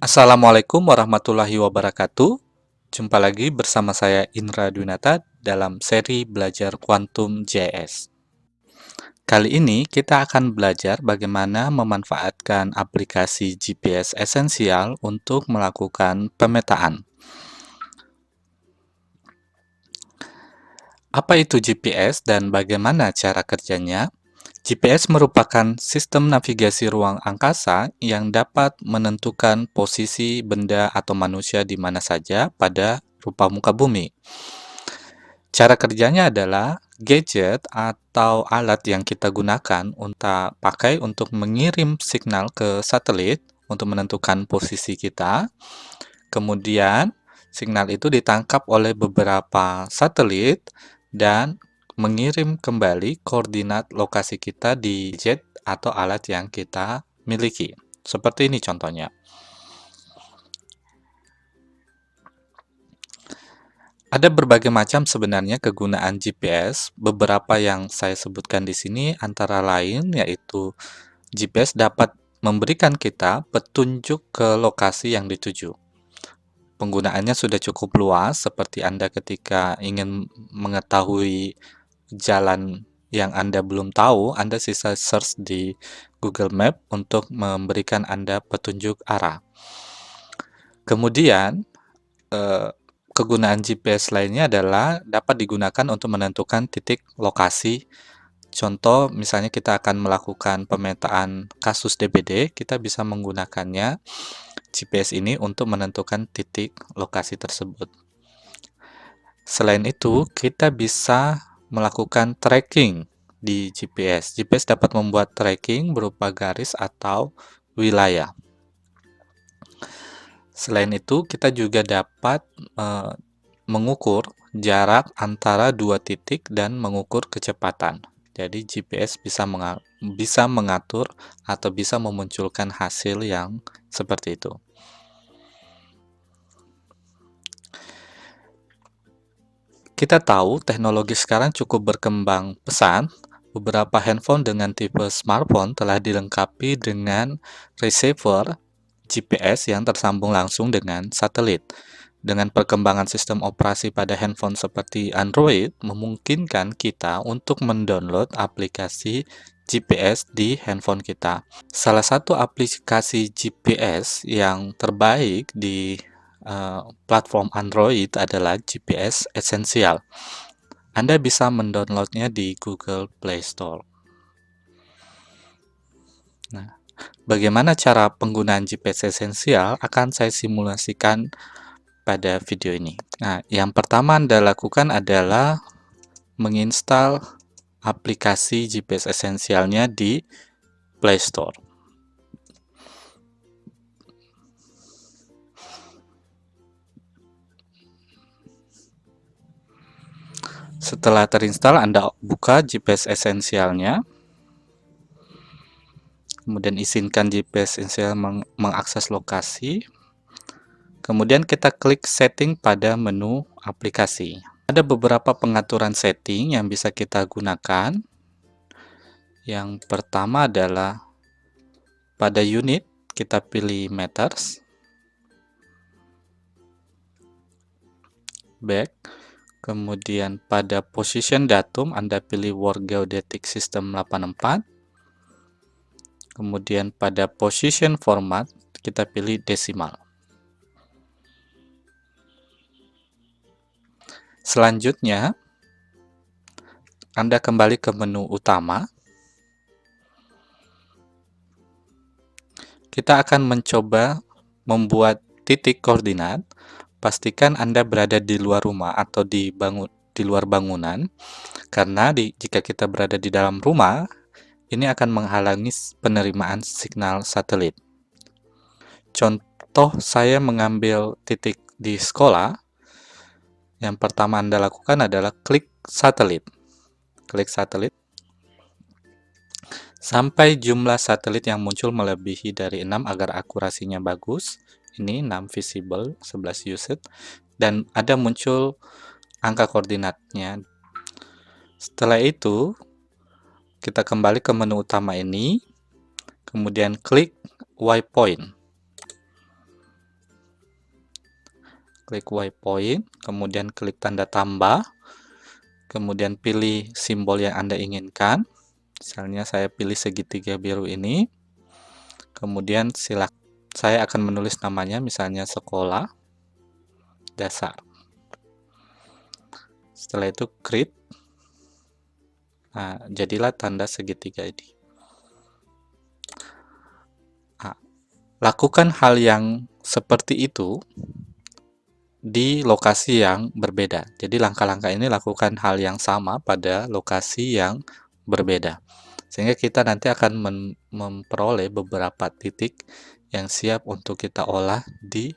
Assalamualaikum warahmatullahi wabarakatuh. Jumpa lagi bersama saya Indra Dwinata dalam seri belajar Quantum JS. Kali ini kita akan belajar bagaimana memanfaatkan aplikasi GPS esensial untuk melakukan pemetaan. Apa itu GPS dan bagaimana cara kerjanya? GPS merupakan sistem navigasi ruang angkasa yang dapat menentukan posisi benda atau manusia di mana saja pada rupa muka bumi. Cara kerjanya adalah gadget atau alat yang kita gunakan untuk pakai untuk mengirim signal ke satelit untuk menentukan posisi kita. Kemudian, signal itu ditangkap oleh beberapa satelit dan mengirim kembali koordinat lokasi kita di jet atau alat yang kita miliki. Seperti ini contohnya. Ada berbagai macam sebenarnya kegunaan GPS. Beberapa yang saya sebutkan di sini antara lain yaitu GPS dapat memberikan kita petunjuk ke lokasi yang dituju. Penggunaannya sudah cukup luas, seperti Anda ketika ingin mengetahui jalan yang Anda belum tahu, Anda bisa search di Google Map untuk memberikan Anda petunjuk arah. Kemudian, kegunaan GPS lainnya adalah dapat digunakan untuk menentukan titik lokasi. Contoh, misalnya kita akan melakukan pemetaan kasus DBD, kita bisa menggunakannya GPS ini untuk menentukan titik lokasi tersebut. Selain itu, kita bisa melakukan tracking di GPS. GPS dapat membuat tracking berupa garis atau wilayah. Selain itu, kita juga dapat mengukur jarak antara dua titik dan mengukur kecepatan. Jadi GPS bisa mengatur atau bisa memunculkan hasil yang seperti itu. Kita tahu teknologi sekarang cukup berkembang pesat. Beberapa handphone dengan tipe smartphone telah dilengkapi dengan receiver GPS yang tersambung langsung dengan satelit. Dengan perkembangan sistem operasi pada handphone seperti Android, memungkinkan kita untuk mendownload aplikasi GPS di handphone kita. Salah satu aplikasi GPS yang terbaik di platform Android adalah GPS Essential. Anda bisa mendownloadnya di Google Play Store. Nah, bagaimana cara penggunaan GPS Essential akan saya simulasikan pada video ini. Nah, yang pertama Anda lakukan adalah menginstal aplikasi GPS esensialnya di Play Store. Setelah terinstall, Anda buka GPS esensialnya. Kemudian izinkan GPS esensial mengakses lokasi. Kemudian kita klik setting pada menu aplikasi. Ada beberapa pengaturan setting yang bisa kita gunakan. Yang pertama adalah pada unit, kita pilih meters. Back. Kemudian pada position datum, Anda pilih World Geodetic System 84. Kemudian pada position format, kita pilih desimal. Selanjutnya, Anda kembali ke menu utama. Kita akan mencoba membuat titik koordinat. Pastikan Anda berada di luar rumah atau di luar bangunan, karena jika kita berada di dalam rumah, ini akan menghalangi penerimaan signal satelit. Contoh, saya mengambil titik di sekolah. Yang pertama Anda lakukan adalah klik satelit. Klik satelit. Sampai jumlah satelit yang muncul melebihi dari 6 agar akurasinya bagus. Ini 6 visible, 11 used. Dan ada muncul angka koordinatnya. Setelah itu, kita kembali ke menu utama ini. Kemudian klik waypoint. klik waypoint, kemudian klik tanda tambah, kemudian pilih simbol yang Anda inginkan. Misalnya saya pilih segitiga biru ini, kemudian saya akan menulis namanya, misalnya sekolah dasar. Setelah itu create. Nah, jadilah tanda segitiga ini. Nah, lakukan hal yang seperti itu di lokasi yang berbeda. Jadi langkah-langkah ini lakukan hal yang sama pada lokasi yang berbeda. Sehingga kita nanti akan memperoleh beberapa titik yang siap untuk kita olah di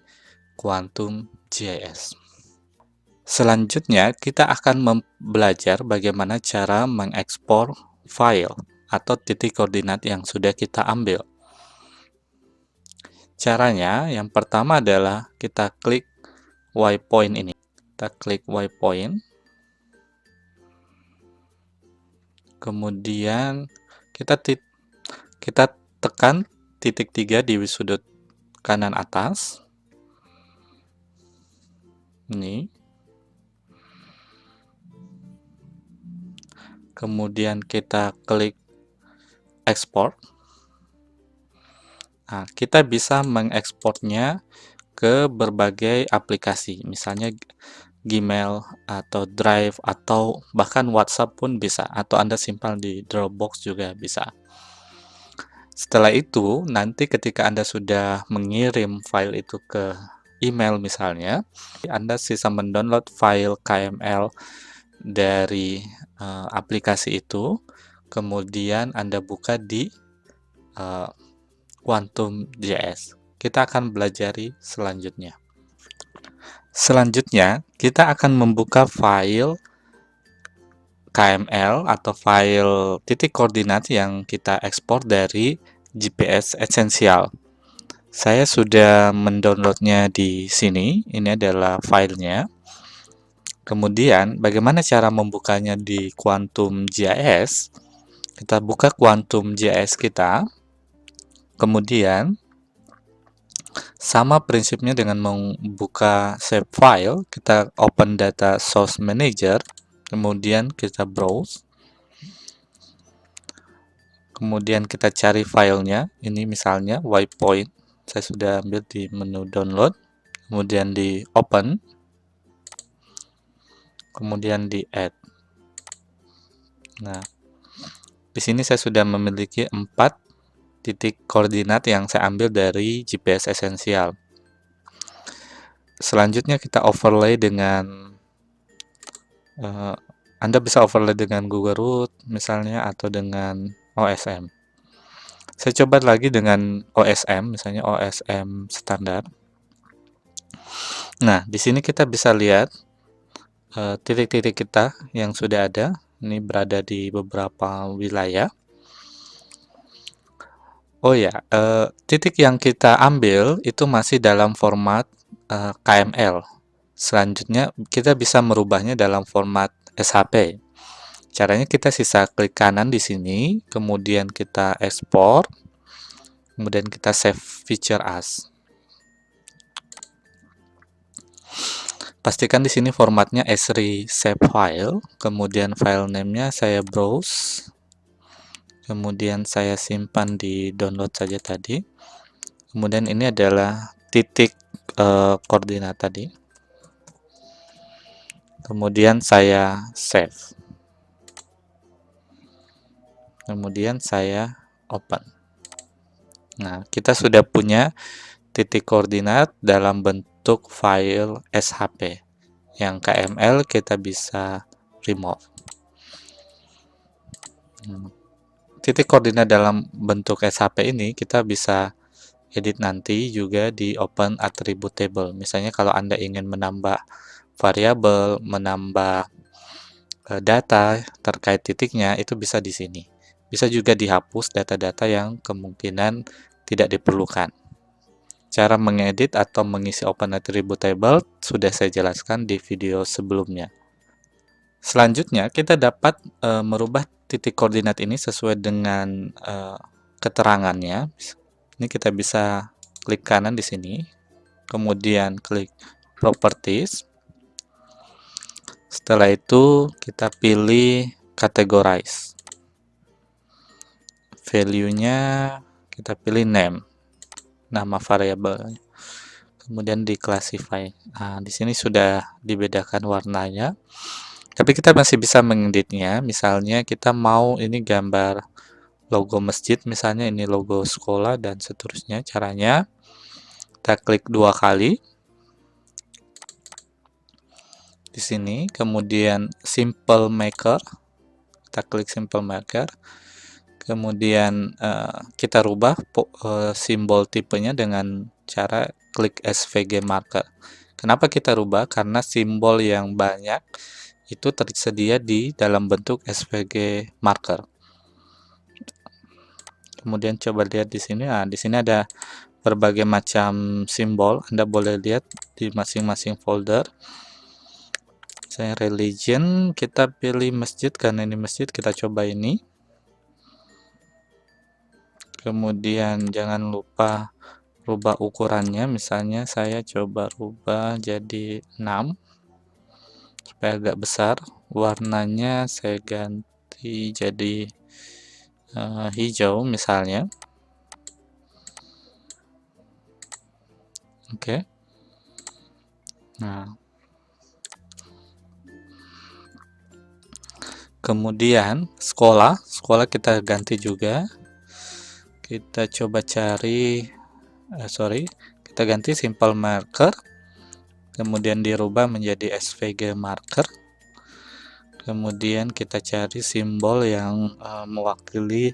Quantum GIS. Selanjutnya, kita akan belajar bagaimana cara mengekspor file atau titik koordinat yang sudah kita ambil. Caranya, yang pertama adalah kita klik waypoint ini. Kita klik waypoint. Kemudian kita tekan titik 3 di sudut kanan atas. Ini. Kemudian kita klik export. Nah, kita bisa mengekspornya ke berbagai aplikasi, misalnya Gmail atau Drive atau bahkan WhatsApp pun bisa, atau Anda simpan di Dropbox juga bisa. Setelah itu, nanti ketika Anda sudah mengirim file itu ke email misalnya, Anda bisa mendownload file KML dari aplikasi itu, kemudian Anda buka di Quantum GIS. Kita akan belajari selanjutnya. Selanjutnya, kita akan membuka file KML atau file titik koordinat yang kita ekspor dari GPS Essential. Saya sudah mendownloadnya di sini. Ini adalah filenya. Kemudian, bagaimana cara membukanya di Quantum GIS? Kita buka Quantum GIS kita. Kemudian, sama prinsipnya dengan membuka save file, kita open data source manager, kemudian kita browse. Kemudian kita cari filenya. Ini misalnya waypoint. Saya sudah ambil di menu download. Kemudian di open. Kemudian di add. Nah, di sini saya sudah memiliki 4 titik koordinat yang saya ambil dari GPS Essential. Selanjutnya kita overlay dengan Anda bisa overlay dengan Google Root misalnya, atau dengan OSM. Saya coba lagi dengan OSM, misalnya OSM standar. Nah, di sini kita bisa lihat titik-titik kita yang sudah ada. Ini berada di beberapa wilayah. Oh ya, titik yang kita ambil itu masih dalam format KML. Selanjutnya kita bisa merubahnya dalam format SHP. Caranya kita sisa klik kanan di sini, kemudian kita ekspor, kemudian kita save feature as. Pastikan di sini formatnya Esri save file, kemudian file name-nya saya browse, kemudian saya simpan di download saja tadi. Kemudian ini adalah titik koordinat tadi. Kemudian saya save. Kemudian saya open. Nah, kita sudah punya titik koordinat dalam bentuk file SHP. Yang KML kita bisa remove. Titik koordinat dalam bentuk SHP ini kita bisa edit nanti juga di open attribute table. Misalnya kalau Anda ingin menambah variabel, menambah data terkait titiknya, itu bisa di sini. Bisa juga dihapus data-data yang kemungkinan tidak diperlukan. Cara mengedit atau mengisi open attribute table sudah saya jelaskan di video sebelumnya. Selanjutnya, kita dapat merubah titik koordinat ini sesuai dengan keterangannya. Ini kita bisa klik kanan di sini, kemudian klik Properties. Setelah itu kita pilih Categorize. Value-nya kita pilih name, nama variabel. Kemudian di classify. Nah, di sini sudah dibedakan warnanya. Tapi kita masih bisa mengeditnya. Misalnya kita mau ini gambar logo masjid, misalnya ini logo sekolah dan seterusnya. Caranya kita klik 2 kali di sini, kemudian Simple Maker. Kita klik Simple Maker. Kemudian kita rubah simbol tipenya dengan cara klik SVG Marker. Kenapa kita rubah? Karena simbol yang banyak itu tersedia di dalam bentuk SVG Marker. Kemudian coba lihat di sini. Nah, di sini ada berbagai macam simbol. Anda boleh lihat di masing-masing folder. Saya religion, kita pilih masjid karena ini masjid, kita coba ini. Kemudian jangan lupa rubah ukurannya, misalnya saya coba rubah jadi 6 supaya agak besar. Warnanya saya ganti jadi hijau misalnya. Oke. Nah, kemudian sekolah kita ganti juga. Kita coba cari, kita ganti Simple Marker, kemudian dirubah menjadi SVG Marker. Kemudian kita cari simbol yang mewakili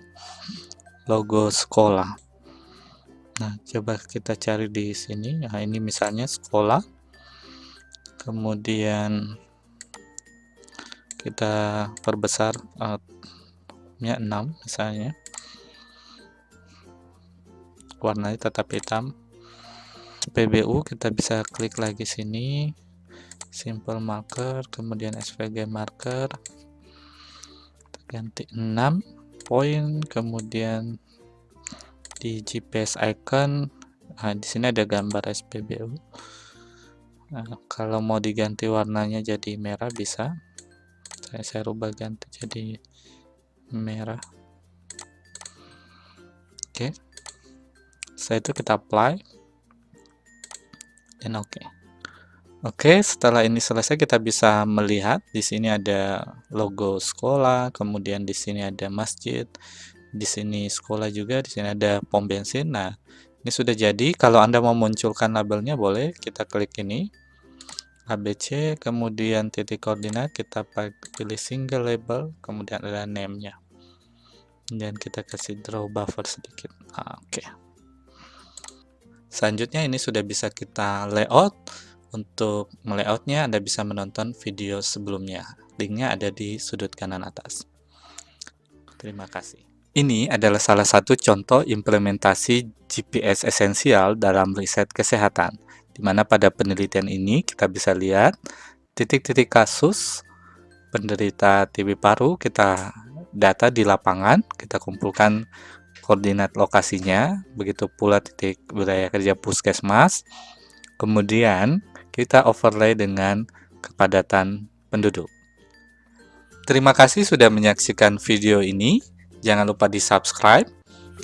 logo sekolah. Nah, coba kita cari di sini. Nah, ini misalnya sekolah. Kemudian kita perbesar nya 6 misalnya. Warnanya tetap hitam. PBU kita bisa klik lagi sini, Simple Marker, kemudian SVG Marker, kita ganti 6 poin, kemudian di GPS icon, nah di sini ada gambar SPBU. Nah, kalau mau diganti warnanya jadi merah bisa, saya rubah ganti jadi merah. Oke. Setelah itu kita apply dan oke. Oke, setelah ini selesai kita bisa melihat di sini ada logo sekolah, kemudian di sini ada masjid, di sini sekolah juga, di sini ada pom bensin. Nah, ini sudah jadi. Kalau Anda mau munculkan labelnya boleh, kita klik ini ABC, kemudian titik koordinat, kita pilih single label, kemudian ada name-nya. Dan kita kasih draw buffer sedikit. Oke. Selanjutnya ini sudah bisa kita layout. Untuk melayoutnya Anda bisa menonton video sebelumnya. Linknya ada di sudut kanan atas. Terima kasih. Ini adalah salah satu contoh implementasi GPS esensial dalam riset kesehatan, di mana pada penelitian ini kita bisa lihat titik-titik kasus penderita TB paru, kita data di lapangan, kita kumpulkan koordinat lokasinya, begitu pula titik wilayah kerja puskesmas, kemudian kita overlay dengan kepadatan penduduk. Terima kasih sudah menyaksikan video ini. Jangan lupa di subscribe.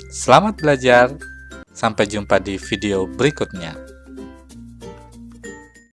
Selamat belajar. Sampai jumpa di video berikutnya.